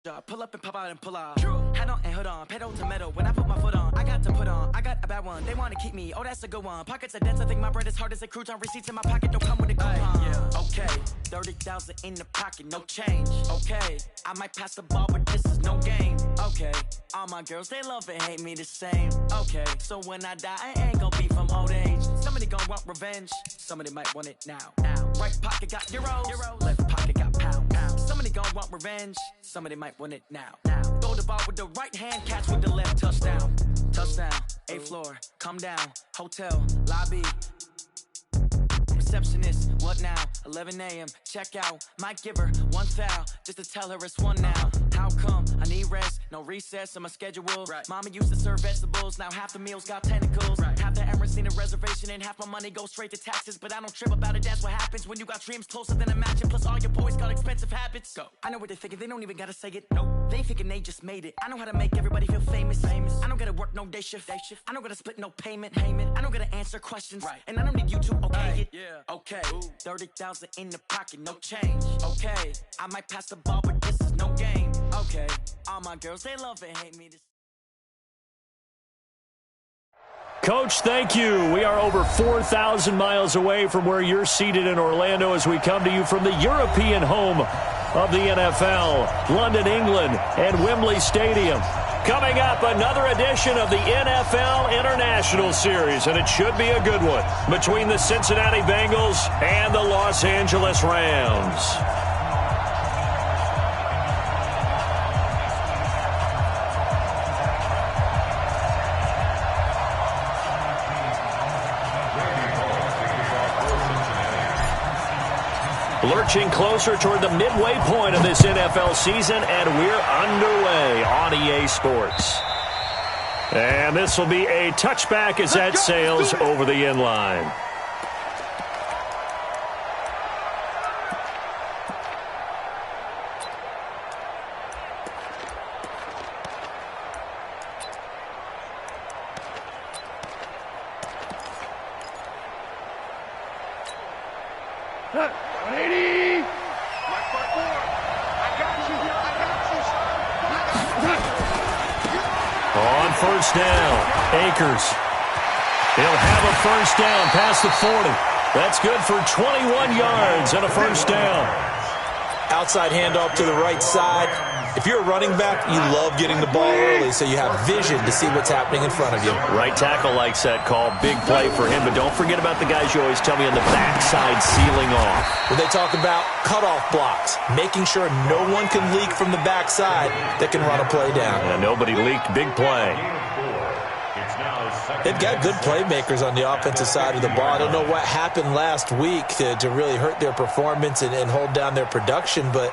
Pull up and pop out and pull off. Head on and hood on, pedal to metal. When I put my foot on, I got to put on. I got a bad one, they want to keep me. Oh, that's a good one. Pockets are dense, I think my bread is hard as a crouton. Receipts in my pocket don't come with a coupon. Yeah. Okay, 30,000 in the pocket, no change. Okay, I might pass the ball, but this is no game. Okay, all my girls, they love and hate me the same. Okay, so when I die, I ain't gonna be from old age. Somebody gon' want revenge, somebody might want it now. Right pocket got euros, left pocket got pounds. Somebody gon' want revenge, somebody might want it now. Throw the ball with the right hand, catch with the left, touchdown. Touchdown, 8th floor, come down, hotel, lobby. Receptionist, what now? 11 a.m., check out. Might give her one foul, just to tell her it's one now. How come? I need rest, no recess in my schedule. Right. Mama used to serve vegetables, now half the meals got tentacles. Right. Half the Emirates need a reservation and half my money goes straight to taxes. But I don't trip about it, that's what happens when you got dreams closer than a match. And plus all your boys got expensive habits. Go. I know what they're thinking, they don't even gotta say it. Nope. They thinking they just made it. I know how to make everybody feel famous. I don't gotta work no day shift. I don't gotta split no payment. I don't gotta answer questions. Right. And I don't need you to okay it. Yeah. Okay, 30,000 in the pocket, no change. Okay, I might pass the ball, but this is no game. Okay, all my girls, they love and hate me. Coach, thank you. We are over 4,000 miles away from where you're seated in Orlando as we come to you from the European home of the NFL, London, England, and Wembley Stadium. Coming up, another edition of the NFL International Series, and it should be a good one, between the Cincinnati Bengals and the Los Angeles Rams. Lurching closer toward the midway point of this NFL season, and we're underway on EA Sports. And this will be a touchback as that sails over the end line. On first down, Akers. He'll have a first down past the 40. That's good for 21 yards and a first down. Outside handoff to the right side. If you're a running back, you love getting the ball early so you have vision to see what's happening in front of you. Right tackle likes that call. Big play for him, but don't forget about the guys you always tell me on the backside sealing off. When they talk about cutoff blocks, making sure no one can leak from the backside that can run a play down. And nobody leaked. Big play. They've got good playmakers on the offensive side of the ball. I don't know what happened last week to really hurt their performance and hold down their production, but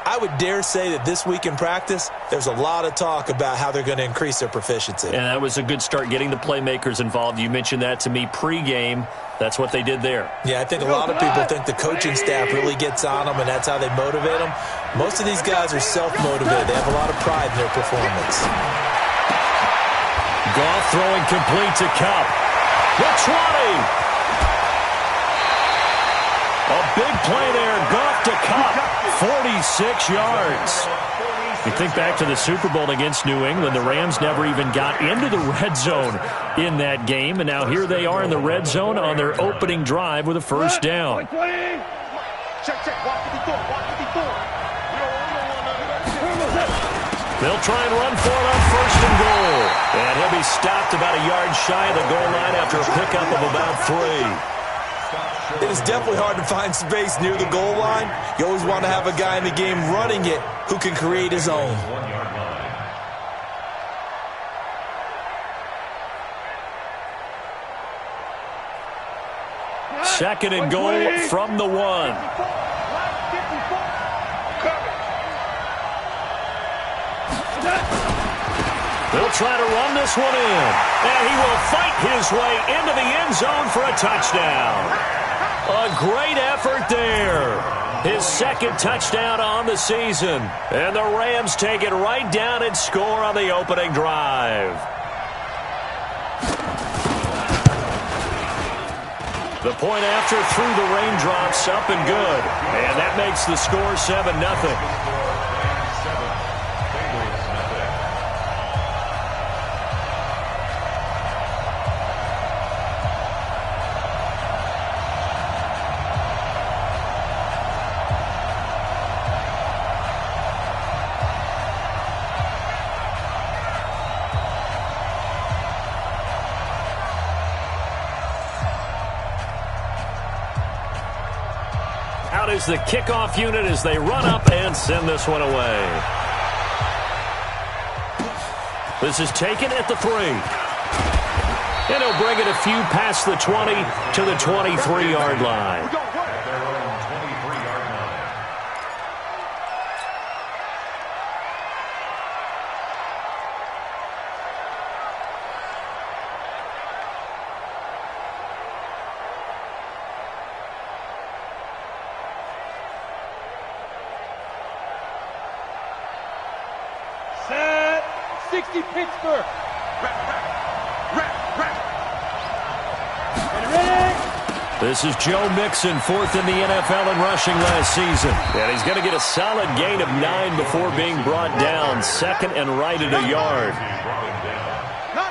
I would dare say that this week in practice, there's a lot of talk about how they're going to increase their proficiency. And that was a good start, getting the playmakers involved. You mentioned that to me pregame. That's what they did there. Yeah, I think a lot of people think the coaching staff really gets on them, and that's how they motivate them. Most of these guys are self-motivated. They have a lot of pride in their performance. Goff throwing complete to Kupp. The 20. A big play there. Goff to Kupp. 46 yards. You think back to the Super Bowl against New England, the Rams never even got into the red zone in that game, and now here they are in the red zone on their opening drive with a first down. They'll try and run for it on first and goal. And he'll be stopped about a yard shy of the goal line after a pickup of about 3. It is definitely hard to find space near the goal line. You always want to have a guy in the game running it who can create his own. Second and goal from the 1. They'll try to run this one in. And he will fight his way into the end zone for a touchdown. A great effort there. His second touchdown on the season. And the Rams take it right down and score on the opening drive. The point after through the raindrops, up and good. And that makes the score 7-0. out is the kickoff unit as they run up and send this one away. This is taken at the 3. And he'll bring it a few past the 20 to the 23-yard line. Set 60 Pittsburgh. This is Joe Mixon, 4th in the NFL in rushing last season. And he's going to get a solid gain of 9 before being brought down. 2nd and right at a yard.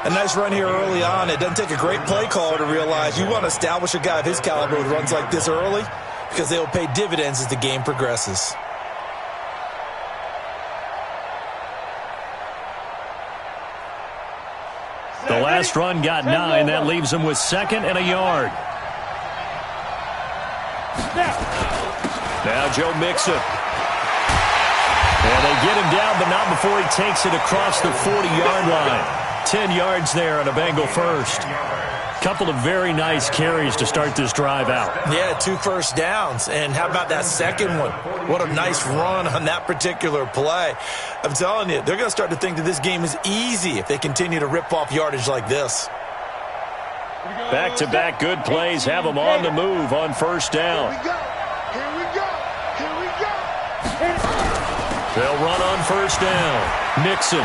A nice run here early on. It doesn't take a great play caller to realize you want to establish a guy of his caliber with runs like this early because they will pay dividends as the game progresses. The last run got 9. That leaves him with 2nd and a yard. Now Joe Mixon. And they get him down, but not before he takes it across the 40-yard line. 10 yards there on a Bengal first. Couple of very nice carries to start this drive out. Yeah, 2 first downs. And how about that second one? What a nice run on that particular play. I'm telling you, they're going to start to think that this game is easy if they continue to rip off yardage like this. Back-to-back good plays have them on the move on first down. Here we go. They'll run on first down. Mixon.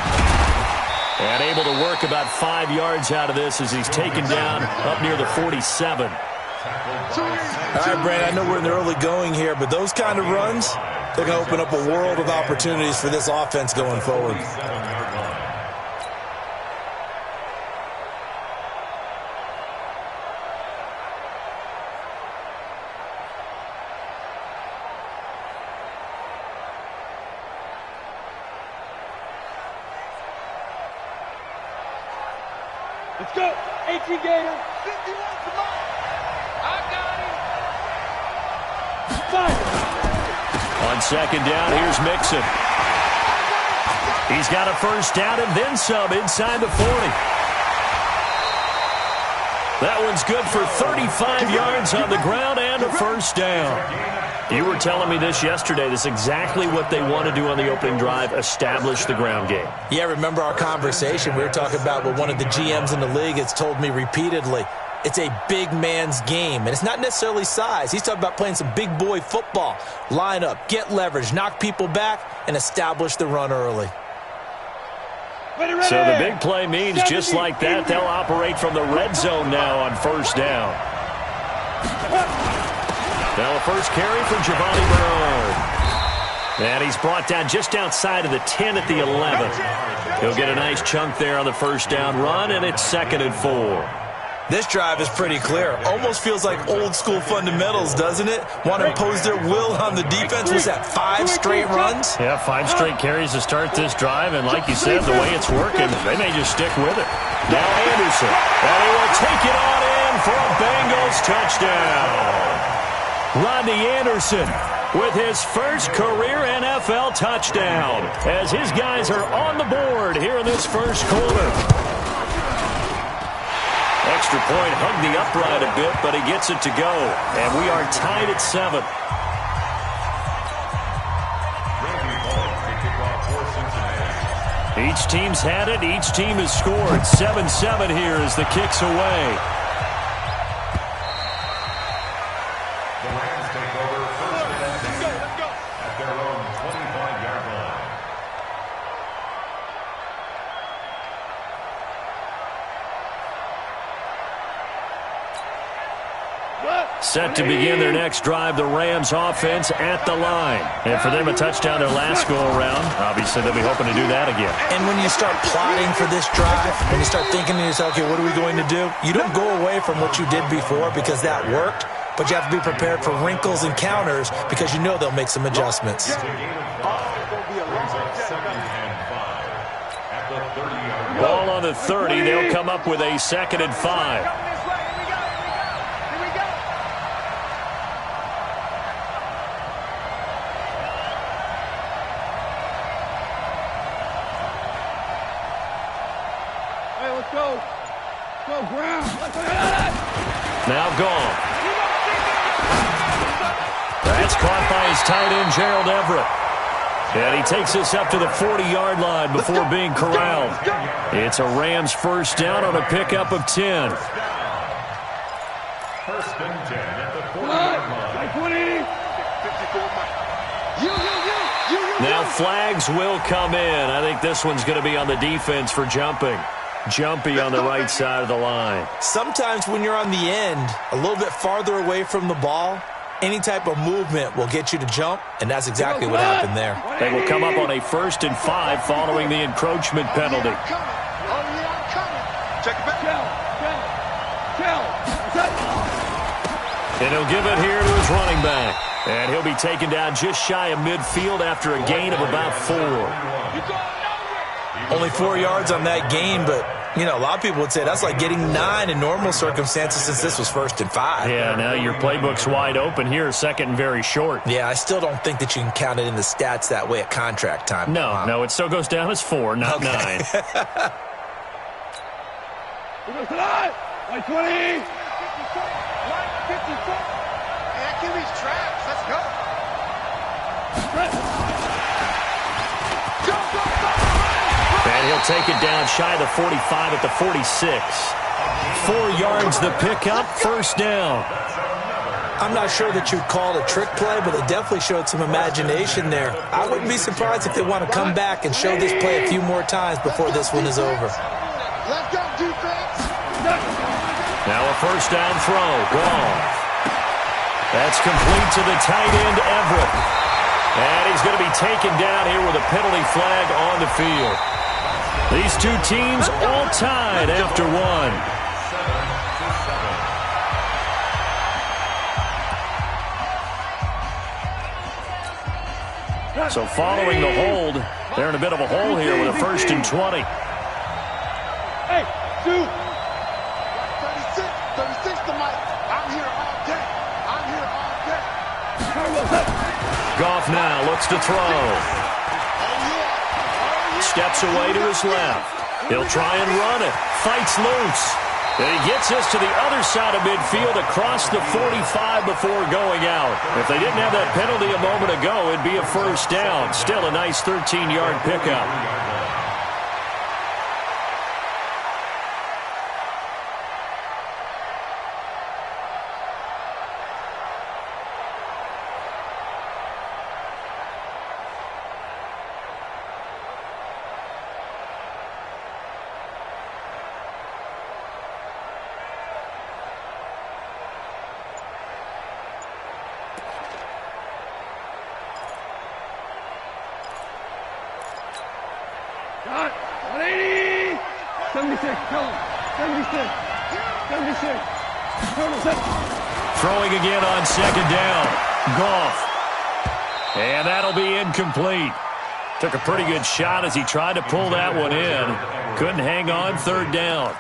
And able to work about 5 yards out of this as he's taken down up near the 47. All right, Brandon, I know we're in the early going here, but those kind of runs, they're going to open up a world of opportunities for this offense going forward. Let's go. 18 Gator. 51, come on. I got it. 5. On second down, here's Mixon. He's got a first down and then some inside the 40. That one's good for 35 yards on the ground and a first down. You were telling me this yesterday. This is exactly what they want to do on the opening drive, establish the ground game. Yeah, remember our conversation. We were talking about what one of the GMs in the league has told me repeatedly. It's a big man's game, and it's not necessarily size. He's talking about playing some big boy football. Line up, get leverage, knock people back, and establish the run early. So the big play means just like that, they'll operate from the red zone now on first down. Now a first carry for Giovanni Bernard. And he's brought down just outside of the 10 at the 11. He'll get a nice chunk there on the first down run, and it's 2nd and 4. This drive is pretty clear. Almost feels like old school fundamentals, doesn't it? Want to impose their will on the defense. Was that 5 straight runs? Yeah, 5 straight carries to start this drive, and like you said, the way it's working, they may just stick with it. Now Anderson, and he will take it on in for a Bengals touchdown. Rodney Anderson with his first career NFL touchdown as his guys are on the board here in this first quarter. Extra point hugged the upright a bit, but he gets it to go. And we are tied at 7. Each team's had it. Each team has scored. 7-7 here as the kick's away. Set to begin their next drive, the Rams offense at the line. And for them, a touchdown their last go-around. Obviously, they'll be hoping to do that again. And when you start plotting for this drive, when you start thinking to yourself, okay, what are we going to do? You don't go away from what you did before because that worked, but you have to be prepared for wrinkles and counters because you know they'll make some adjustments. Ball on the 30. They'll come up with a 2nd and 5. Now gone. That's caught by his tight end, Gerald Everett. And he takes us up to the 40-yard line before being corralled. It's a Rams first down on a pickup of 10. First and 10 at the 40-yard line. Now flags will come in. I think this one's going to be on the defense for jumping. Jumpy on the right side of the line. Sometimes when you're on the end, a little bit farther away from the ball, any type of movement will get you to jump, and that's exactly what happened there. They will come up on a 1st and 5 following the encroachment penalty. Check it back. And he'll give it here to his running back. And he'll be taken down just shy of midfield after a gain of about 4. Only 4 yards on that gain, but, you know, a lot of people would say that's like getting 9 in normal circumstances since this was 1st and 5. Yeah, now your playbook's wide open here, 2nd and very short. Yeah, I still don't think that you can count it in the stats that way at contract time. No, it still goes down as 4, not 9. Like 20. 54. Man, give these traps. Let's go. And he'll take it down shy of the 45 at the 46. 4 yards the pickup, first down. I'm not sure that you'd call it a trick play, but it definitely showed some imagination there. I wouldn't be surprised if they want to come back and show this play a few more times before this one is over. Let's go, defense. Now a first down throw, gone. That's complete to the tight end, Everett. And he's going to be taken down here with a penalty flag on the field. These two teams all tied after 1. So following the hold, they're in a bit of a hole here with a 1st and 20. Hey, dude. 36 to Mike. I'm here all day. Goff now looks to throw. Steps away to his left. He'll try and run it. Fights loose. And he gets us to the other side of midfield across the 45 before going out. If they didn't have that penalty a moment ago, it'd be a first down. Still a nice 13-yard pickup. Got 180. 76. Kill him. 76. 76. Throwing again on 2nd down. Goff. And that'll be incomplete. Took a pretty good shot as he tried to pull that one in. Couldn't hang on, 3rd down.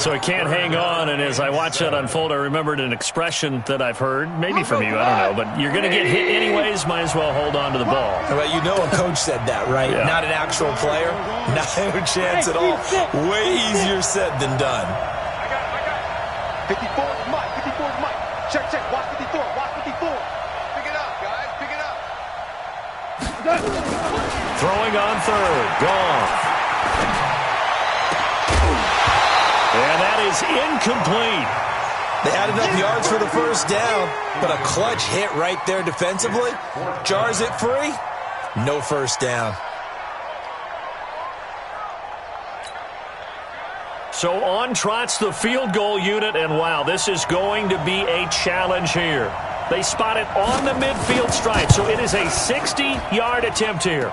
So he can't hang on, and as I watched that unfold, I remembered an expression that I've heard, maybe from you, I don't know, but you're going to get hit anyways, might as well hold on to the ball. Well, you know a coach said that, right? Yeah. Not an actual player. Not a chance at all. Way easier said than done. I got 54 is Mike. 54 is Mike. Check. Watch 54. Watch 54. Pick it up, guys. Pick it up. Throwing on 3rd. Gone. And that is incomplete. They had enough yards for the first down, but a clutch hit right there defensively. Jars it free. No first down. So on trots the field goal unit, and wow, this is going to be a challenge here. They spot it on the midfield stripe, so it is a 60-yard attempt here.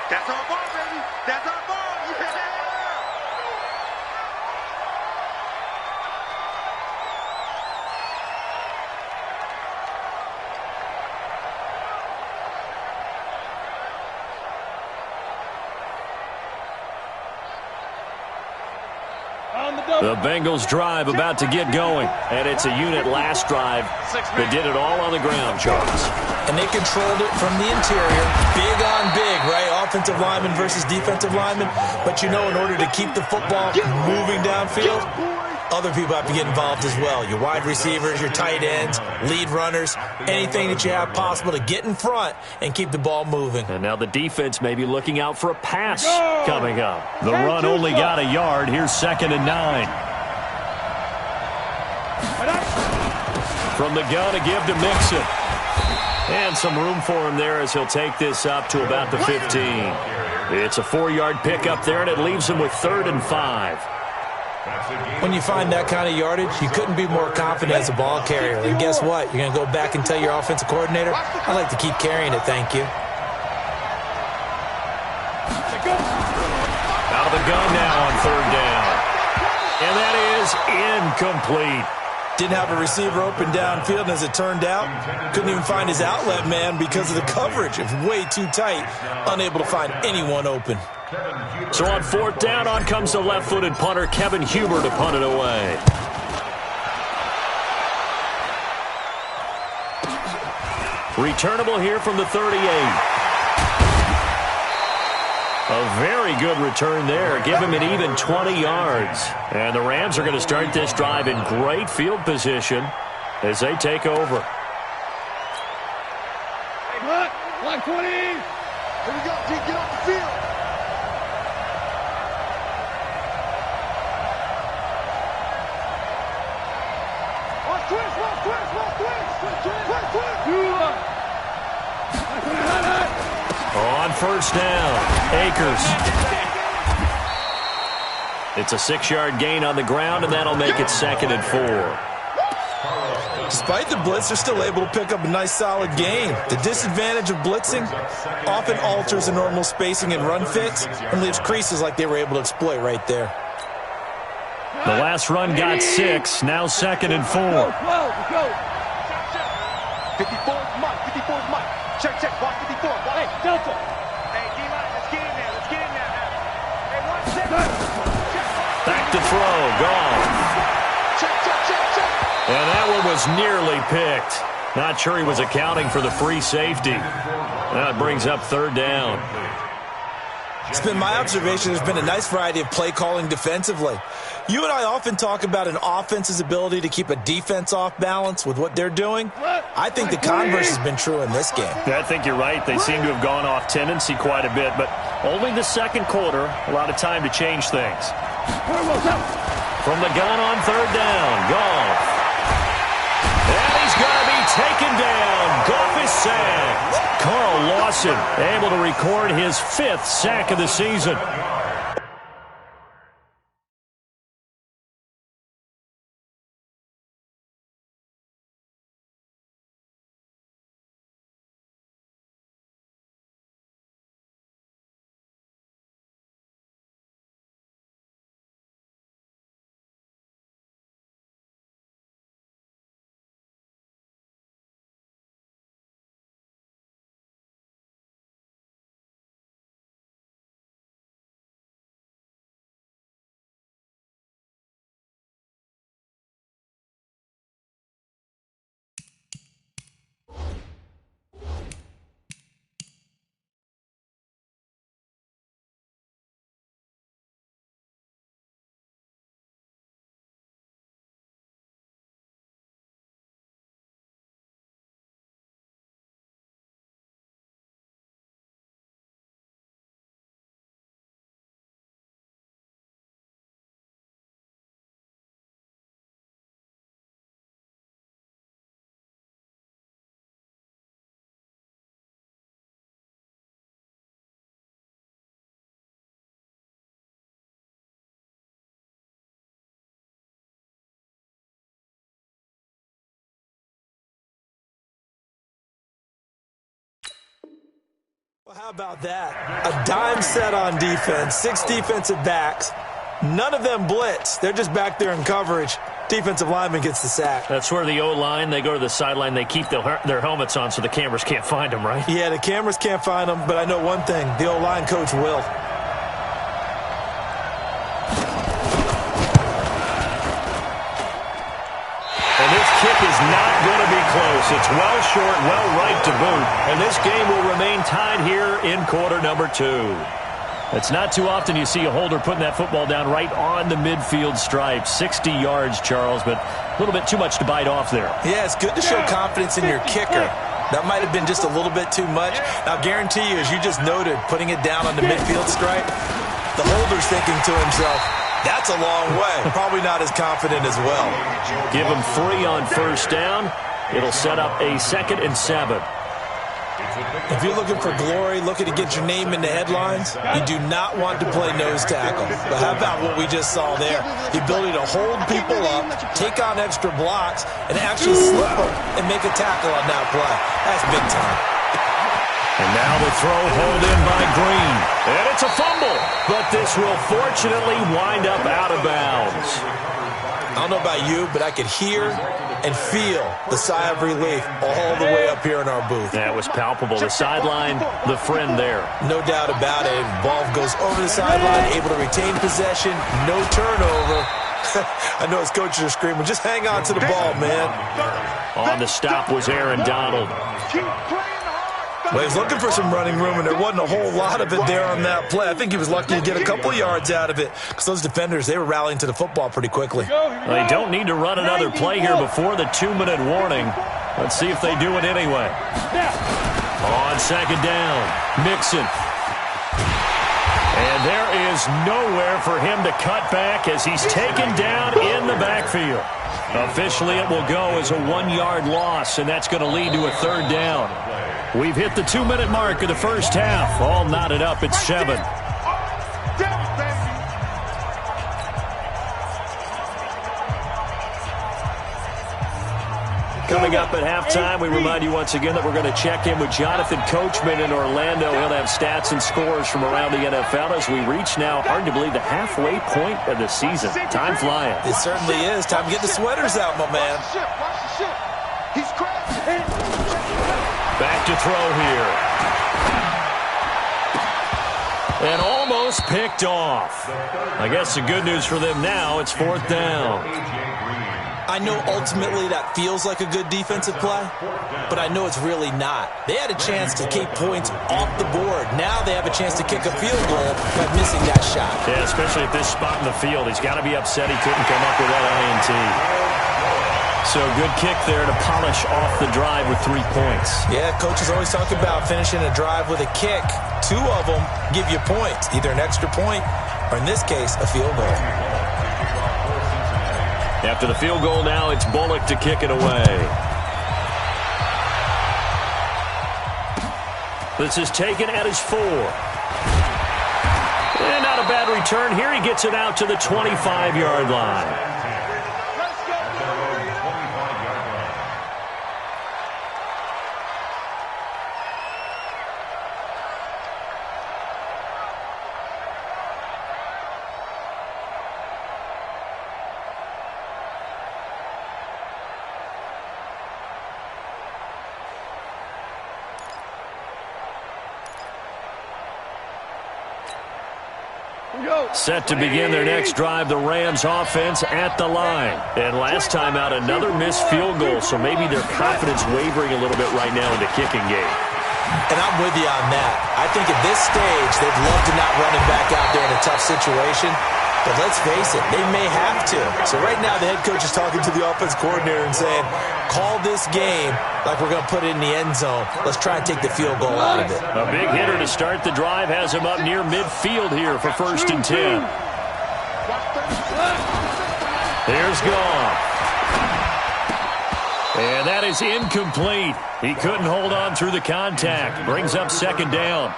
That's our ball, baby. That's our ball. Yeah. The Bengals drive about to get going. And it's a unit last drive that did it all on the ground, Charles. And they controlled it from the interior. Big on big, right? Offensive lineman versus defensive lineman. But you know, in order to keep the football moving downfield, other people have to get involved as well. Your wide receivers, your tight ends, lead runners, anything that you have possible to get in front and keep the ball moving. And now the defense may be looking out for a pass coming up. The run only got a yard. Here's 2nd and 9. From the gun to give to Mixon. And some room for him there as he'll take this up to about the 15. It's a 4-yard pickup there, and it leaves him with 3rd and 5. When you find that kind of yardage, you couldn't be more confident as a ball carrier. And guess what? You're going to go back and tell your offensive coordinator, I'd like to keep carrying it, thank you. Out of the gun now on 3rd down. And that is incomplete. Didn't have a receiver open downfield, and as it turned out, couldn't even find his outlet man because of the coverage. It was way too tight, unable to find anyone open. So on 4th down, on comes the left-footed punter, Kevin Huber, to punt it away. Returnable here from the 38. A very good return there. Give him an even 20 yards. And the Rams are going to start this drive in great field position as they take over. Hey, Black 20. Here we go. Get off the field. On 1st down, Akers. It's a 6-yard gain on the ground, and that'll make it 2nd and 4. Despite the blitz, they're still able to pick up a nice, solid gain. The disadvantage of blitzing often alters the normal spacing and run fits and leaves creases like they were able to exploit right there. The last run got 6, now 2nd and 4. Go. 54's Mike. 54's Mike. Check. Watch 54. Hey, Delta. Hey, D-line, let's get in there. Now. Hey, watch check. Back to throw. Gone. Check. And that one was nearly picked. Not sure he was accounting for the free safety. That brings up 3rd down. It's been my observation there's been a nice variety of play calling defensively. You and I often talk about an offense's ability to keep a defense off balance with what they're doing. I think the converse has been true in this game. I think you're right. They seem to have gone off tendency quite a bit, but only the 2nd quarter, a lot of time to change things. From the gun on 3rd down, Goff. And he's going to be taken down. Goff is sacked. Carl Lawson able to record his 5th sack of the season. Well, how about that? A dime set on defense, 6 defensive backs. None of them blitz. They're just back there in coverage. Defensive lineman gets the sack. That's where the O-line, they go to the sideline, they keep their helmets on so the cameras can't find them, right? Yeah, the cameras can't find them, but I know one thing. The O-line coach will. It's well short, well right to boot. And this game will remain tied here in quarter number 2. It's not too often you see a holder putting that football down right on the midfield stripe. 60 yards, Charles, but a little bit too much to bite off there. Yeah, it's good to show confidence in your kicker. That might have been just a little bit too much. Now, I guarantee you, as you just noted, putting it down on the midfield stripe, the holder's thinking to himself, that's a long way. Probably not as confident as well. Give him 3 on first down. It'll set up a 2nd and 7. If you're looking for glory, looking to get your name in the headlines, you do not want to play nose tackle. But how about what we just saw there? The ability to hold people up, take on extra blocks, and actually slip them and make a tackle on that play. That's big time. And now the throw hauled in by Green. And it's a fumble, but this will fortunately wind up out of bounds. I don't know about you, but I could hear and feel the sigh of relief all the way up here in our booth. That was palpable. The sideline, the friend there. No doubt about it. Ball goes over the sideline, able to retain possession, no turnover. I know his coaches are screaming, just hang on to the ball, man. On the stop was Aaron Donald. Well, he was looking for some running room, and there wasn't a whole lot of it there on that play. I think he was lucky to get a couple of yards out of it because those defenders, they were rallying to the football pretty quickly. They don't need to run another play here before the 2-minute warning. Let's see if they do it anyway. On 2nd down, Mixon. And there is nowhere for him to cut back as he's taken down in the backfield. Officially, it will go as a 1-yard loss, and that's going to lead to a 3rd down. We've hit the 2-minute mark of the first half. All knotted up at 7. Coming up at halftime, we remind you once again that we're going to check in with Jonathan Coachman in Orlando. He'll have stats and scores from around the NFL as we reach now, hard to believe, the halfway point of the season. Time flying. It certainly is. Time to get the sweaters out, my man. He's crashing. Back to throw here. And almost picked off. I guess the good news for them now, it's 4th down. I know ultimately that feels like a good defensive play, but I know it's really not. They had a chance to keep points off the board. Now they have a chance to kick a field goal by missing that shot. Yeah, especially at this spot in the field. He's got to be upset he couldn't come up with that INT. So good kick there to polish off the drive with 3 points. Yeah, coaches always talk about finishing a drive with a kick. 2 of them give you points, either an extra point or, in this case, a field goal. After the field goal now, it's Bullock to kick it away. This is taken at his 4. And not a bad return here. He gets it out to the 25-yard line. Set to begin their next drive, the Rams offense at the line. And last time out, another missed field goal, so maybe their confidence wavering a little bit right now in the kicking game. And I'm with you on that. I think at this stage, they'd love to not run him back out there in a tough situation. But let's face it, they may have to. So right now, the head coach is talking to the offense coordinator and saying, call this game like we're going to put it in the end zone. Let's try and take the field goal out of it. A big hitter to start the drive has him up near midfield here for 1st and 10. Here's Goff. And that is incomplete. He couldn't hold on through the contact. Brings up 2nd down.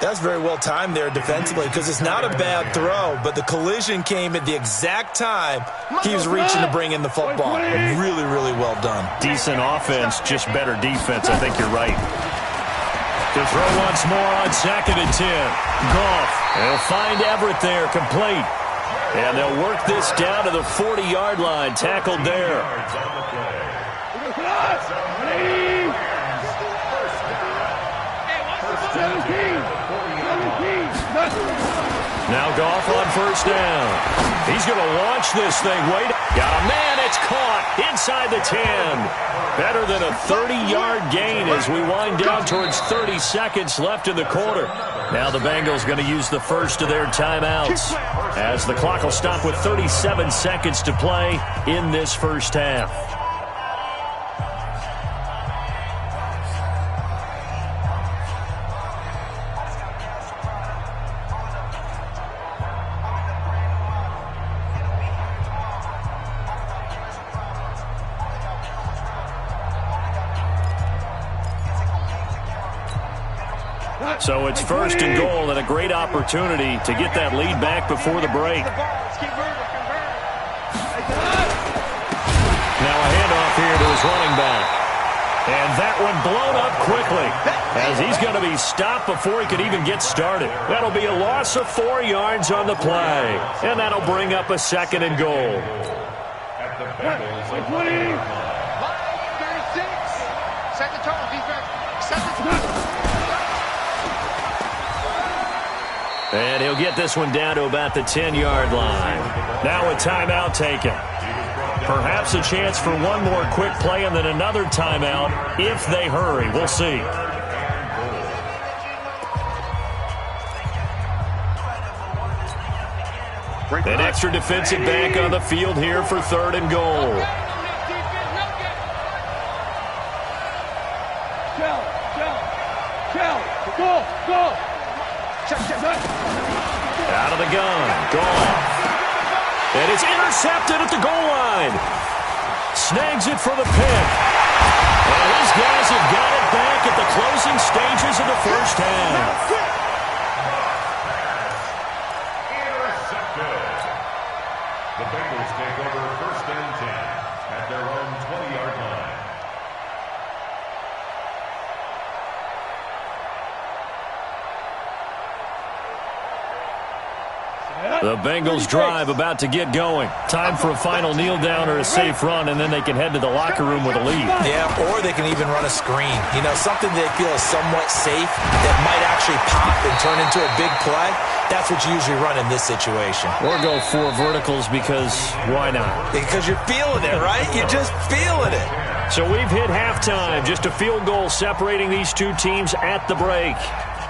That's very well timed there defensively because it's not a bad throw, but the collision came at the exact time he was reaching to bring in the football. Really, really well done. Decent offense, just better defense. I think you're right. To throw once more on 2nd and 10. Goff. They'll find Everett there, complete. And they'll work this down to the 40-yard line. Tackled there. Now Goff on 1st down. He's going to launch this thing. Wait. Got a man it's caught inside the 10. Better than a 30-yard gain as we wind down towards 30 seconds left in the quarter. Now the Bengals going to use the first of their timeouts as the clock will stop with 37 seconds to play in this first half. So it's first and goal and a great opportunity to get that lead back before the break. Now a handoff here to his running back. And that one blown up quickly as he's going to be stopped before he could even get started. That'll be a loss of 4 yards on the play. And that'll bring up a second and goal. At the Bengals, 20. 36. Set the tone, defense. Set the tone. And he'll get this one down to about the 10-yard line. Now a timeout taken. Perhaps a chance for one more quick play and then another timeout if they hurry. We'll see. An extra defensive back on the field here for third and goal. Go. Out of the gun. Goff. And it's intercepted at the goal line. Snags it for the pick. And these guys have got it back at the closing stages of the first half. Intercepted. The Bengals take over first and 10 at their own 20-yard line. The Bengals drive about to get going. Time for a final kneel down or a safe run, and then they can head to the locker room with a lead. Yeah, or they can even run a screen. You know, something they feel is somewhat safe that might actually pop and turn into a big play. That's what you usually run in this situation. Or go 4 verticals because why not? Because you're feeling it, right? You're just feeling it. So we've hit halftime. Just a field goal separating these two teams at the break.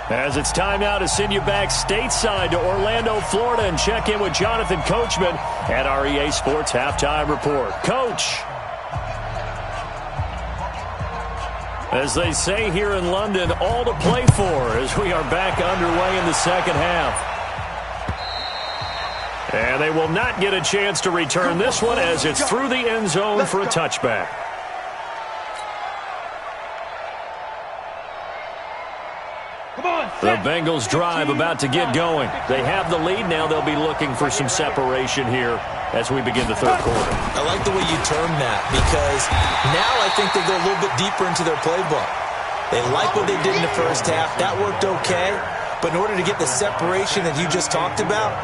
As it's time now to send you back stateside to Orlando, Florida, and check in with Jonathan Coachman at our EA Sports Halftime Report. Coach. As they say here in London, all to play for as we are back underway in the second half. And they will not get a chance to return this one as it's through the end zone for a touchback. The Bengals drive about to get going. They have the lead. Now they'll be looking for some separation here as we begin the third quarter. I like the way you term that because now I think they go a little bit deeper into their playbook. They like what they did in the first half. That worked okay. But in order to get the separation that you just talked about,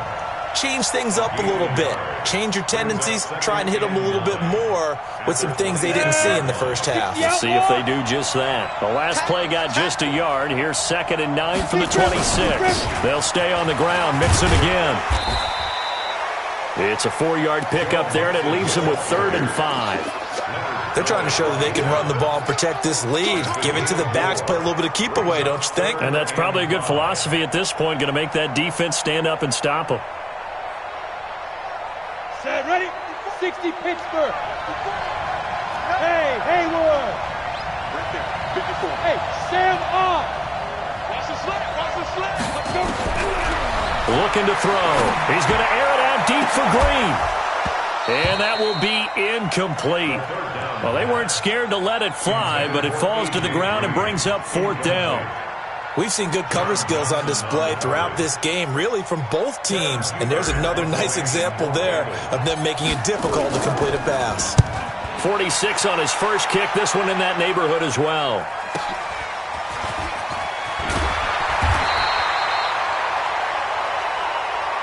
change things up a little bit. Change your tendencies. Try and hit them a little bit more with some things they didn't see in the first half. Let's see if they do just that. The last play got just a yard. Here's 2nd and 9 from the 26. They'll stay on the ground. Mix it again. It's a 4-yard pickup there, and it leaves them with 3rd and 5. They're trying to show that they can run the ball and protect this lead. Give it to the backs, play a little bit of keep away, don't you think? And that's probably a good philosophy at this point. Going to make that defense stand up and stop them. Set, ready? 60 Pittsburgh. Hey, Haywood. Right there. 54. Hey, Sam off. Watch the slip. Let's go. Looking to throw. He's going to air it out deep for Green. And that will be incomplete. Well, they weren't scared to let it fly, but it falls to the ground and brings up 4th down. We've seen good cover skills on display throughout this game, really from both teams. And there's another nice example there of them making it difficult to complete a pass. 46 on his first kick. This one in that neighborhood as well.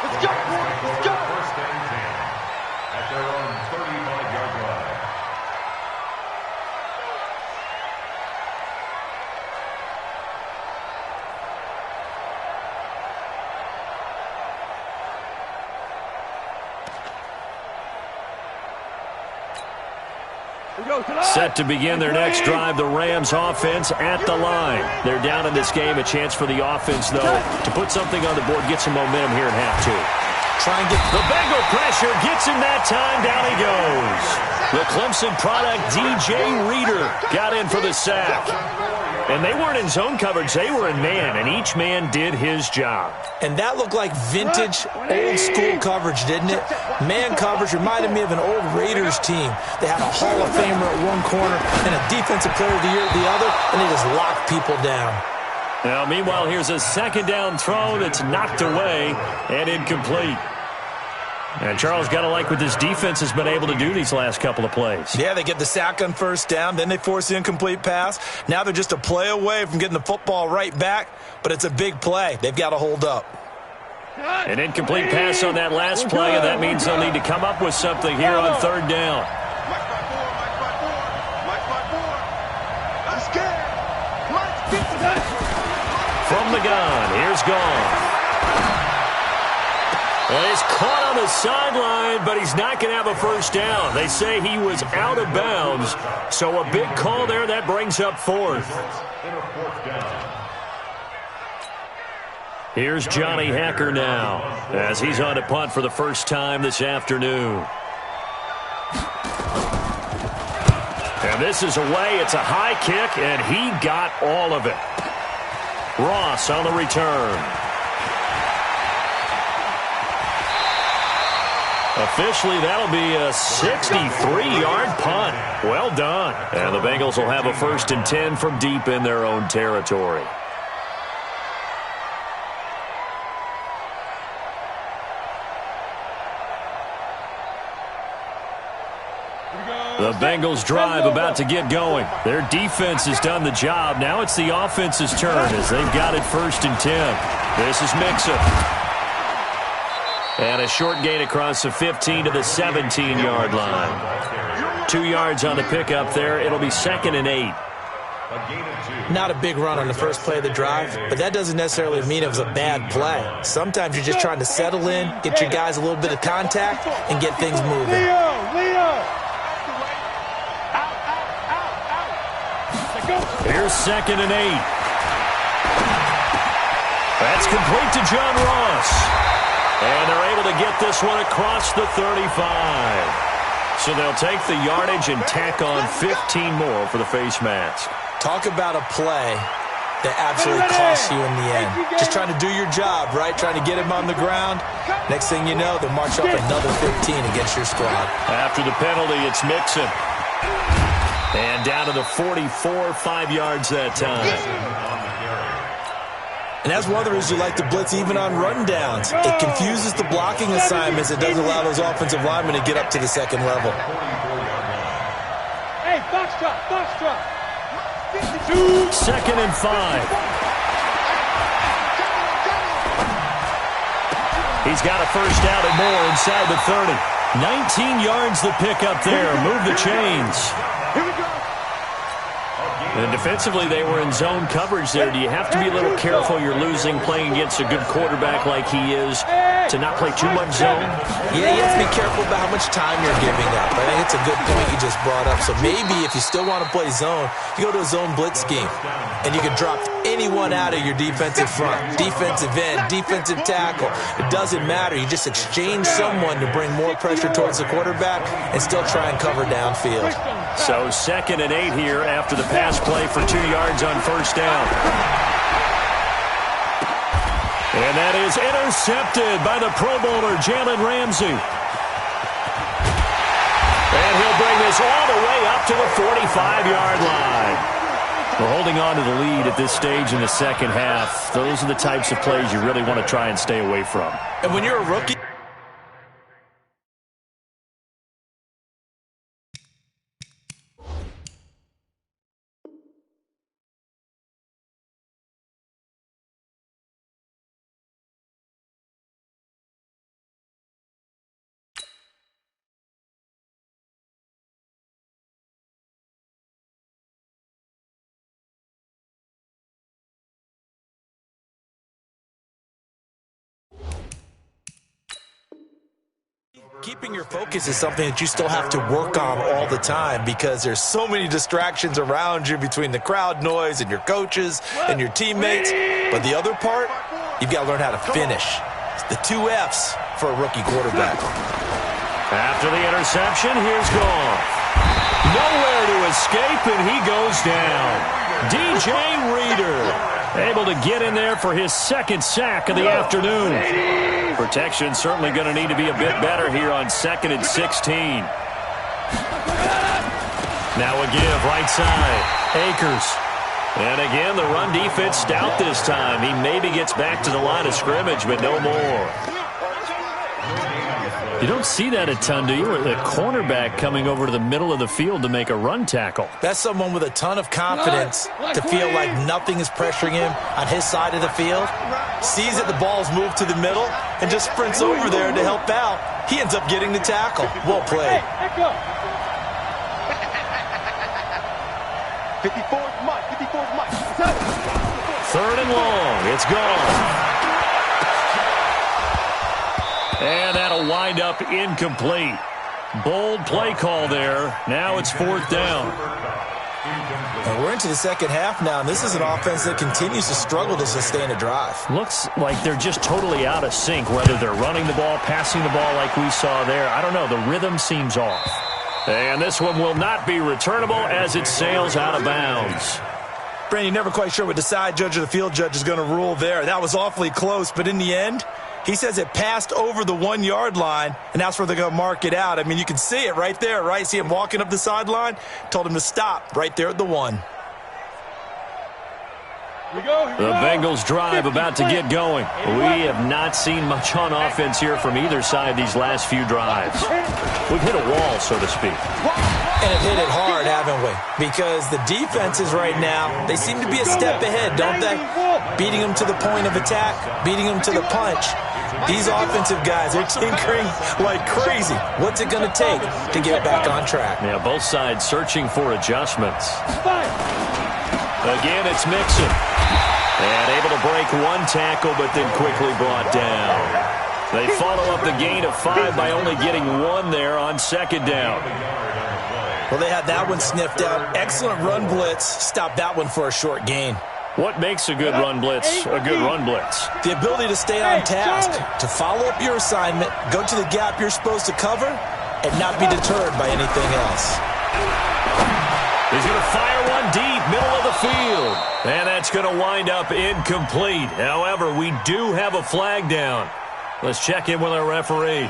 Let's go. Let's go. First and 10 at their own 35-yard line. Set to begin their next drive, the Rams offense at the line. They're down in this game. A chance for the offense, though, to put something on the board, get some momentum here in half two. Try and get the Bengal pressure. Gets him that time. Down he goes. The Clemson product, DJ Reader, got in for the sack. And they weren't in zone coverage. They were in man, and each man did his job. And that looked like vintage, old-school coverage, didn't it? Man coverage reminded me of an old Raiders team. They had a Hall of Famer at one corner and a Defensive Player of the Year at the other, and they just locked people down. Now, meanwhile, here's a second down throw that's knocked away and incomplete. And Charles, got to like what this defense has been able to do these last couple of plays. Yeah, they get the sack on first down, then they force the incomplete pass. Now they're just a play away from getting the football right back, but it's a big play. They've got to hold up. An incomplete pass on that last play, and that means they'll need to come up with something here on third down. From the gun, here's Gone. Well, he's caught on the sideline, but he's not going to have a first down. They say he was out of bounds, so a big call there. That brings up fourth. Here's Johnny Hacker now, as he's on to punt for the first time this afternoon. And this is away. It's a high kick, and he got all of it. Ross on the return. Officially, that'll be a 63-yard punt. Well done. And the Bengals will have a 1st and 10 from deep in their own territory. The Bengals drive about to get going. Their defense has done the job. Now it's the offense's turn as they've got it 1st and 10. This is Mixon. And a short gain across the 15 to the 17-yard line. 2 yards on the pickup there. It'll be 2nd and 8. Not a big run on the first play of the drive, but that doesn't necessarily mean it was a bad play. Sometimes you're just trying to settle in, get your guys a little bit of contact, and get things moving. Here's 2nd and 8. That's complete to John Ross. And they're able to get this one across the 35. So they'll take the yardage and tack on 15 more for the face mask. Talk about a play that absolutely costs you in the end. Just trying to do your job, right? Trying to get him on the ground. Next thing you know, they'll march up another 15 against your squad. After the penalty, it's Mixon. And down to the 44, 5 yards that time. And that's one of the reasons you like to blitz even on rundowns. It confuses the blocking assignments. It doesn't allow those offensive linemen to get up to the second level. Hey, box drop, box drop. 2nd and 5. He's got a first down and more inside the 30. 19 yards the pickup there. Move the chains. Here we go. And defensively, they were in zone coverage there. Do you have to be a little careful? You're losing playing against a good quarterback like he is to not play too much zone? Yeah, you have to be careful about how much time you're giving up. I think it's a good point you just brought up. So maybe if you still want to play zone, you go to a zone blitz scheme. And you can drop anyone out of your defensive front. Defensive end, defensive tackle. It doesn't matter. You just exchange someone to bring more pressure towards the quarterback and still try and cover downfield. So 2nd and 8 here after the pass play for 2 yards on first down. And that is intercepted by the Pro Bowler, Jalen Ramsey. And he'll bring this all the way up to the 45-yard line. We're holding on to the lead at this stage in the second half. Those are the types of plays you really want to try and stay away from. And when you're a rookie, Keeping your focus is something that you still have to work on all the time because there's so many distractions around you between the crowd noise and your coaches and your teammates. But the other part, you've got to learn how to finish. It's the 2 F's for a rookie quarterback. After the interception, here's Goff. Nowhere to escape, and he goes down. DJ Reader able to get in there for his second sack of the afternoon. Protection certainly going to need to be a bit better here on 2nd and 16. Now a give, right side. Akers. And again, the run defense stout this time. He maybe gets back to the line of scrimmage, but no more. You don't see that a ton, do you? The cornerback coming over to the middle of the field to make a run tackle. That's someone with a ton of confidence to feel like nothing is pressuring him on his side of the field. Sees that the ball's moved to the middle and just sprints over there to help out. He ends up getting the tackle. Well played. 54's Mike. 54's Mike. 3rd and long. It's gone. And that'll wind up incomplete. Bold play call there. Now it's 4th down. And we're into the second half now, and this is an offense that continues to struggle to sustain a drive. Looks like they're just totally out of sync, whether they're running the ball, passing the ball like we saw there. I don't know. The rhythm seems off. And this one will not be returnable as it sails out of bounds. Brandon, you're never quite sure what the side judge or the field judge is going to rule there. That was awfully close, but in the end, he says it passed over the 1-yard line, and that's where they're going to mark it out. I mean, you can see it right there, right? See him walking up the sideline? Told him to stop right there at the 1. The Bengals drive about to get going. We have not seen much on offense here from either side these last few drives. We've hit a wall, so to speak. And have hit it hard, haven't we? Because the defenses right now, they seem to be a step ahead, don't they? Beating them to the point of attack, beating them to the punch. These offensive guys, they're tinkering like crazy. What's it going to take to get back on track? Yeah, both sides searching for adjustments. Again, it's Mixon. And able to break one tackle, but then quickly brought down. They follow up the gain of 5 by only getting 1 there on 2nd down. Well, they had that one sniffed out. Excellent run blitz. Stopped that one for a short gain. What makes a good run blitz a good run blitz? The ability to stay on task, to follow up your assignment, go to the gap you're supposed to cover, and not be deterred by anything else. He's going to fire one deep, middle of the field. And that's going to wind up incomplete. However, we do have a flag down. Let's check in with our referee.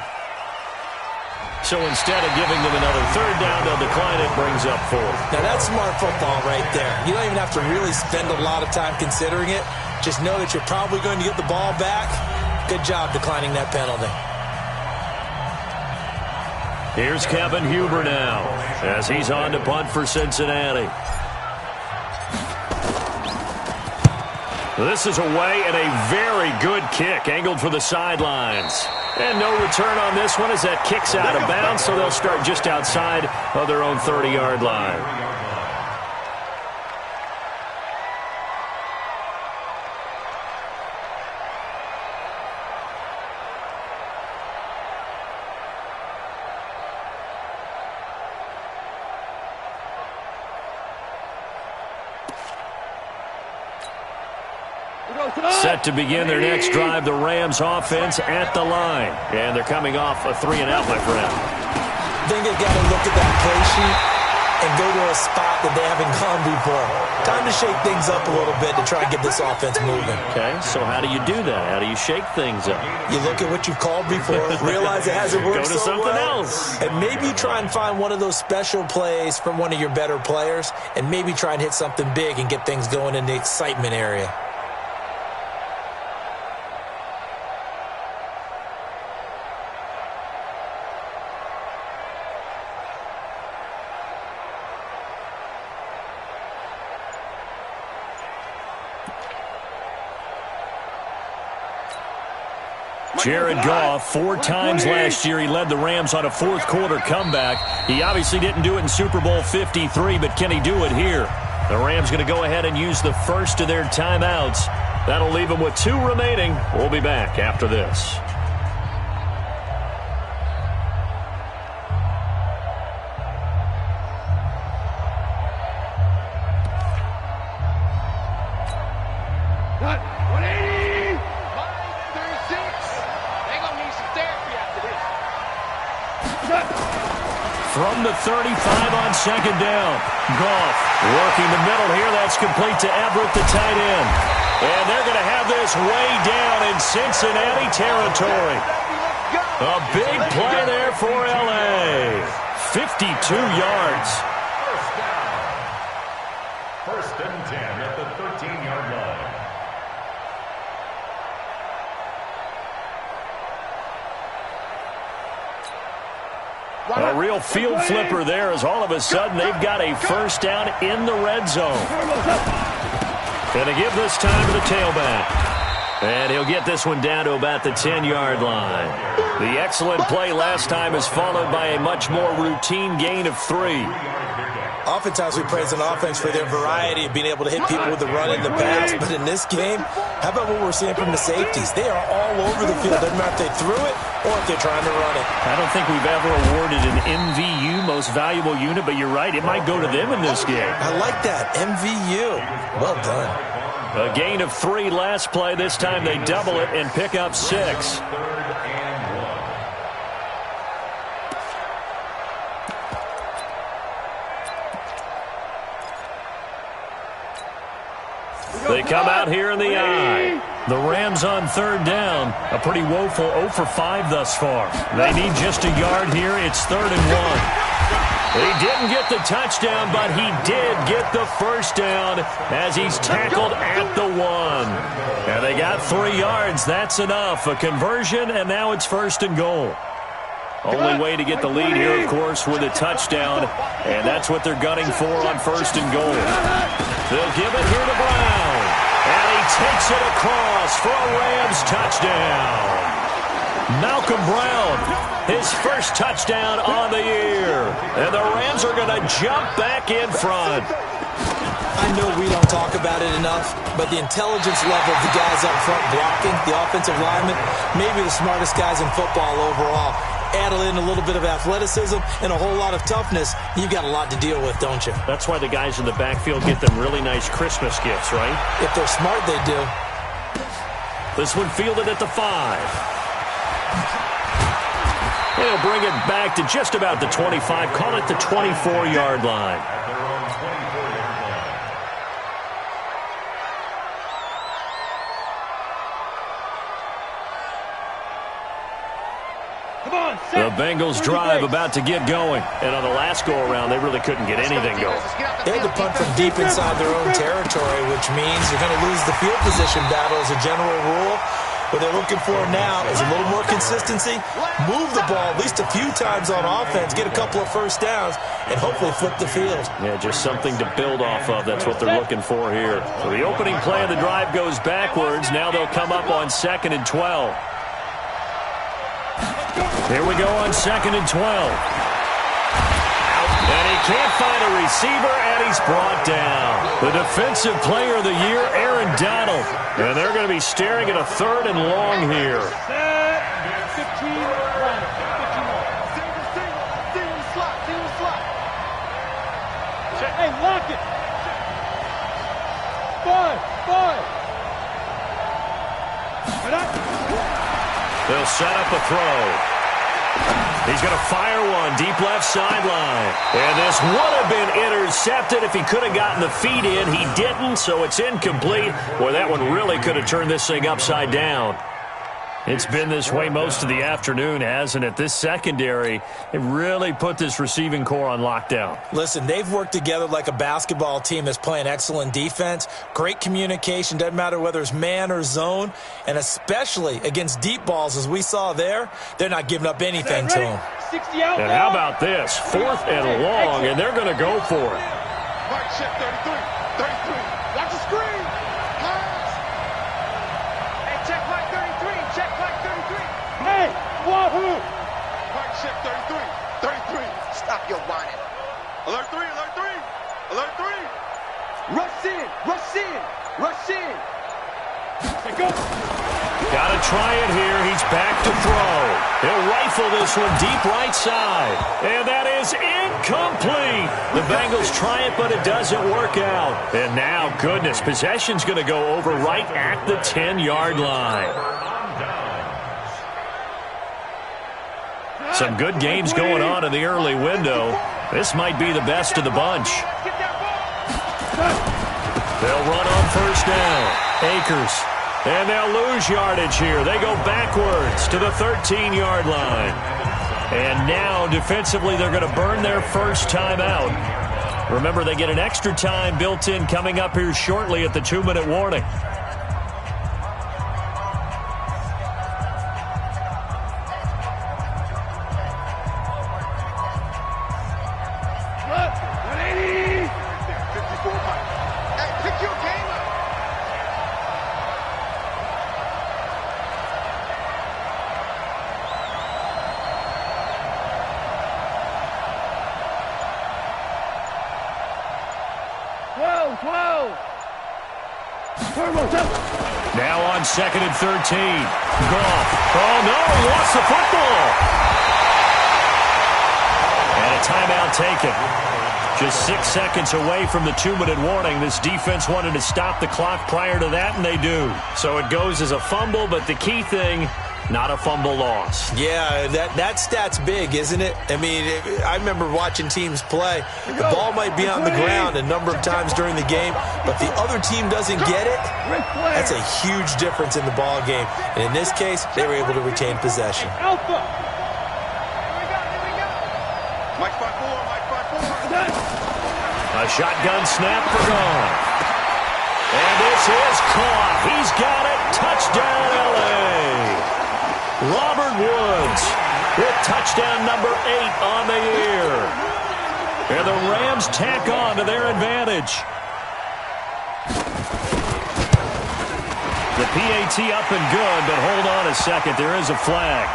So instead of giving them another 3rd down, they'll decline it, brings up 4th. Now that's smart football right there. You don't even have to really spend a lot of time considering it. Just know that you're probably going to get the ball back. Good job declining that penalty. Here's Kevin Huber now as he's on to punt for Cincinnati. This is away and a very good kick angled for the sidelines. And no return on this one as that kicks out of bounds, so they'll start just outside of their own 30-yard line. Set to begin their next drive, the Rams offense at the line. And they're coming off a 3-and-out, my friend. I think they've got to look at that play sheet and go to a spot that they haven't gone before. Time to shake things up a little bit to try and get this offense moving. Okay, so how do you do that? How do you shake things up? You look at what you've called before, realize it hasn't worked so so something well, else. and maybe try and find one of those special plays from one of your better players, and maybe try and hit something big and get things going in the excitement area. Jared Goff, 4 times last year he led the Rams on a 4th-quarter comeback. He obviously didn't do it in Super Bowl 53, but can he do it here? The Rams going to go ahead and use the first of their timeouts. That'll leave them with 2 remaining. We'll be back after this. 180. 536. They're going to need some therapy after this. From the 35 on second down. Goff working the middle here. That's complete to Everett, the tight end. And they're going to have this way down in Cincinnati territory. A big play there for L.A. 52 yards. First and 10 at the 13-yard line. A real field flipper there as all of a sudden they've got a first down in the red zone. Going to give this time to the tailback. And he'll get this one down to about the 10-yard line. The excellent play last time is followed by a much more routine gain of 3. Oftentimes we praise an offense for their variety of being able to hit people with the run in the pass. But in this game, how about what we're seeing from the safeties? They are all over the field. Doesn't matter if they threw it or if they're trying to run it. I don't think we've ever awarded an MVU, most valuable unit, but you're right. It might go to them in this game. I like that. MVU. Well done. A gain of 3 last play. This time they double it and pick up 6. They come out here in the eye. The Rams on third down. A pretty woeful 0 for 5 thus far. They need just a yard here. It's 3rd and 1. He didn't get the touchdown, but he did get the first down as he's tackled at the 1. And they got 3 yards. That's enough. A conversion, and now it's 1st and goal. Only way to get the lead here, of course, with a touchdown, and that's what they're gunning for on 1st and goal. They'll give it here to Brown, and he takes it across for a Rams touchdown. Malcolm Brown, his first touchdown on the year, and the Rams are going to jump back in front. I know we don't talk about it enough, but the intelligence level of the guys up front blocking, the offensive linemen, maybe the smartest guys in football overall. Add in a little bit of athleticism and a whole lot of toughness, you've got a lot to deal with, don't you? That's why the guys in the backfield get them really nice Christmas gifts, right? If they're smart, they do. This one fielded at the 5. He'll bring it back to just about the 25. Call it the 24-yard line. The Bengals drive about to get going. And on the last go-around, they really couldn't get anything going. They had to punt from deep inside their own territory, which means you're going to lose the field position battle as a general rule. What they're looking for now is a little more consistency, move the ball at least a few times on offense, get a couple of first downs, and hopefully flip the field. Yeah, just something to build off of. That's what they're looking for here. So the opening play of the drive goes backwards. Now they'll come up on 2nd and 12. Here we go on 2nd and 12. And he can't find a receiver, and he's brought down. The defensive player of the year, Aaron Donald. And they're going to be staring at a 3rd and long here. 15 Hey, lock it. 5. They'll set up a throw. He's going to fire one deep left sideline. And this would have been intercepted if he could have gotten the feet in. He didn't, so it's incomplete. Boy, that one really could have turned this thing upside down. It's been this way most of the afternoon, hasn't it? This secondary, it really put this receiving core on lockdown. Listen, they've worked together like a basketball team that's playing excellent defense. Great communication, doesn't matter whether it's man or zone. And especially against deep balls, as we saw there, they're not giving up anything to them. 60 out. And how about this? 4th and long, and they're going to go for it. Mark check 33. 33. Watch the screen. Hey, check like 33. Check like 33. Hey, wahoo! Mark check 33. 33. Stop your whining. Alert 3. Alert 3. Alert 3. Rush in. Rush in. Rush in. Hey, go. Got to try it here. He's back to throw. He'll rifle this one deep right side. And that is incomplete. The Bengals try it, but it doesn't work out. And now, goodness, possession's going to go over right at the 10-yard line. Some good games going on in the early window. This might be the best of the bunch. They'll run on first down. Akers. And they'll lose yardage here. They go backwards to the 13-yard line. And now, defensively, they're going to burn their first time out. Remember, they get an extra time built in coming up here shortly at the 2-minute warning. Now on 2nd and 13. Goff. Oh, no, he lost the football. And a timeout taken. Just 6 seconds away from the 2-minute warning. This defense wanted to stop the clock prior to that, and they do. So it goes as a fumble, but the key thing, not a fumble loss. Yeah, that stat's big, isn't it? I mean, I remember watching teams play. The ball might be on the ground a number of times during the game, but the other team doesn't get it. That's a huge difference in the ball game. And in this case, they were able to retain possession. A shotgun snap for Goff. And this is caught. He's got it. Touchdown, L.A. Robert Woods with touchdown number 8 on the year. And the Rams tack on to their advantage. The PAT up and good, but hold on a second. There is a flag.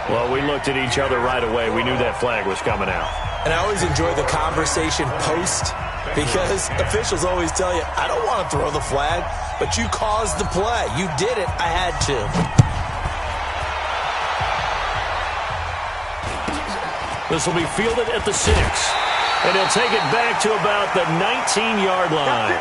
Well, we looked at each other right away. We knew that flag was coming out. And I always enjoy the conversation post because officials always tell you, I don't want to throw the flag, but you caused the play. You did it. I had to. This will be fielded at the 6. And he'll take it back to about the 19-yard line.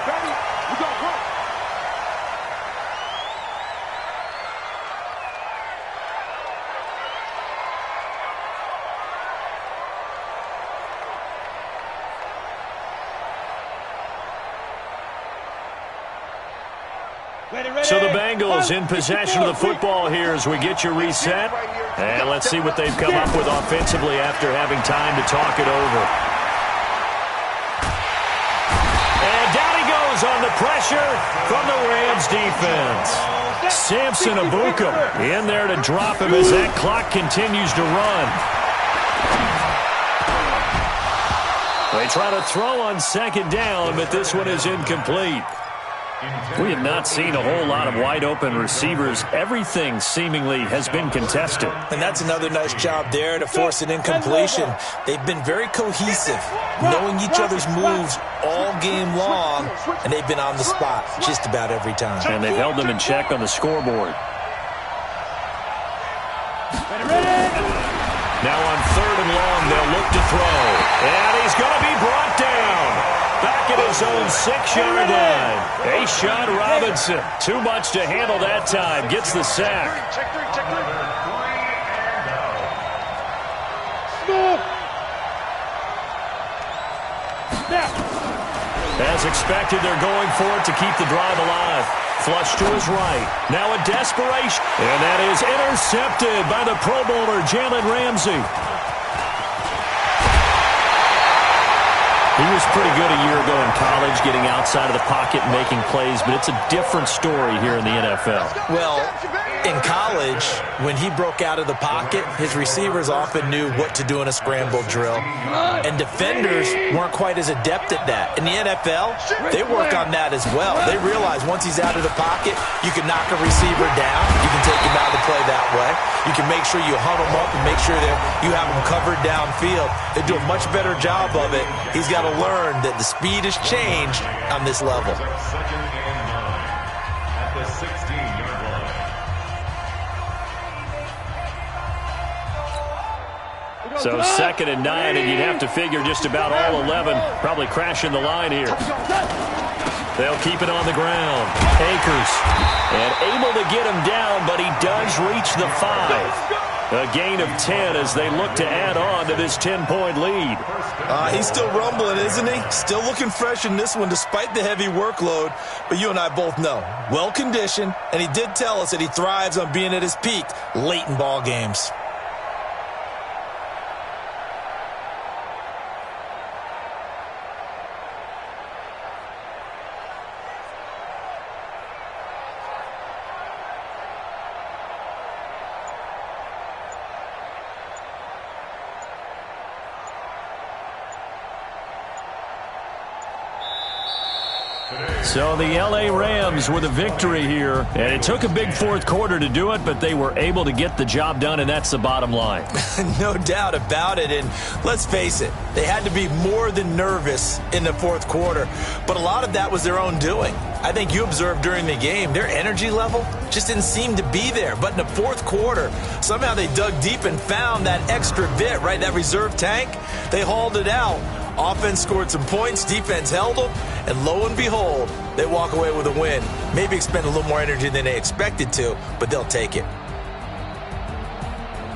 So the Bengals in possession of the football here as we get you reset. And let's see what they've come up with offensively after having time to talk it over. And down he goes on the pressure from the Rams defense. Samson Abuka in there to drop him as that clock continues to run. They try to throw on 2nd down, but this one is incomplete. We have not seen a whole lot of wide-open receivers. Everything seemingly has been contested. And that's another nice job there to force an incompletion. They've been very cohesive, knowing each other's moves all game long, and they've been on the spot just about every time. And they've held them in check on the scoreboard. Now on 3rd and long, they'll look to throw. And he's going to be brought down. Back at his own 6-yard line. A'Shawn Robinson. Too much to handle that time. Gets the sack. As expected, they're going for it to keep the drive alive. Flush to his right. Now a desperation. And that is intercepted by the Pro Bowler, Jalen Ramsey. He was pretty good a year ago in college, getting outside of the pocket and making plays, but it's a different story here in the NFL. Well, in college, when he broke out of the pocket, his receivers often knew what to do in a scramble drill, and defenders weren't quite as adept at that. In the NFL, they work on that as well. They realize once he's out of the pocket, you can knock a receiver down, you can take him out of the play that way, you can make sure you hunt him up and make sure that you have him covered downfield. They do a much better job of it. He's got a will learn that the speed has changed on this level. Second and 9 at the 16-yard line. So 2nd and 9, and you'd have to figure just about all 11 probably crashing the line here. They'll keep it on the ground. Akers, and able to get him down, but he does reach the 5. A gain of 10 as they look to add on to this 10-point lead. He's still rumbling, isn't he? Still looking fresh in this one despite the heavy workload. But you and I both know, well-conditioned, and he did tell us that he thrives on being at his peak late in ball games. So the L.A. Rams with a victory here, and it took a big fourth quarter to do it, but they were able to get the job done, and that's the bottom line. No doubt about it, and let's face it, they had to be more than nervous in the fourth quarter, but a lot of that was their own doing. I think you observed during the game, their energy level just didn't seem to be there, but in the fourth quarter, somehow they dug deep and found that extra bit, right, that reserve tank. They hauled it out. Offense scored some points, defense held them, and lo and behold, they walk away with a win. Maybe expend a little more energy than they expected to, but they'll take it.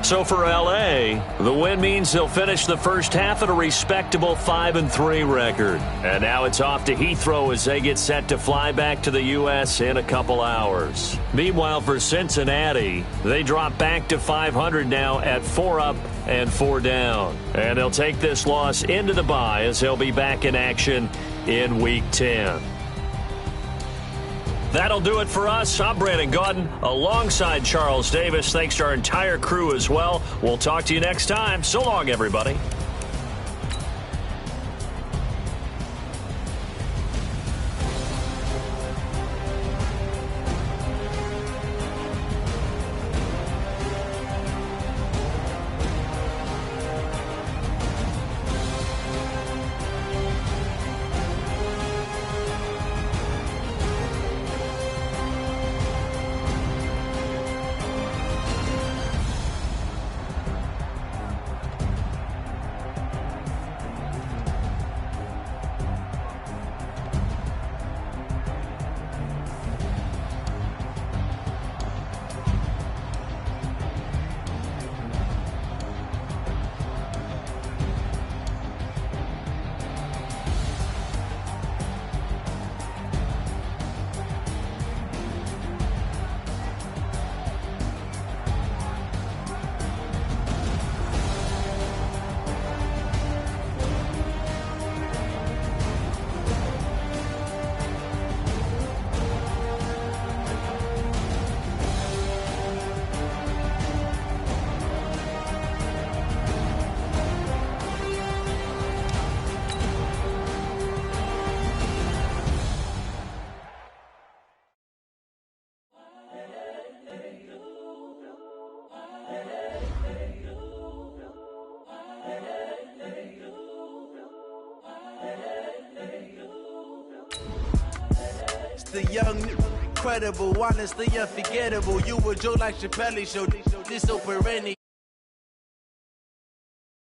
So for L.A., the win means they'll finish the first half at a respectable 5-3 record. And now it's off to Heathrow as they get set to fly back to the U.S. in a couple hours. Meanwhile, for Cincinnati, they drop back to 500 now at 4 up and 4 down. And they'll take this loss into the bye as they'll be back in action in Week 10. That'll do it for us. I'm Brandon Gaudin alongside Charles Davis. Thanks to our entire crew as well. We'll talk to you next time. So long, everybody. The young, incredible, honestly unforgettable. You a joke like Chappelle Show. This super any.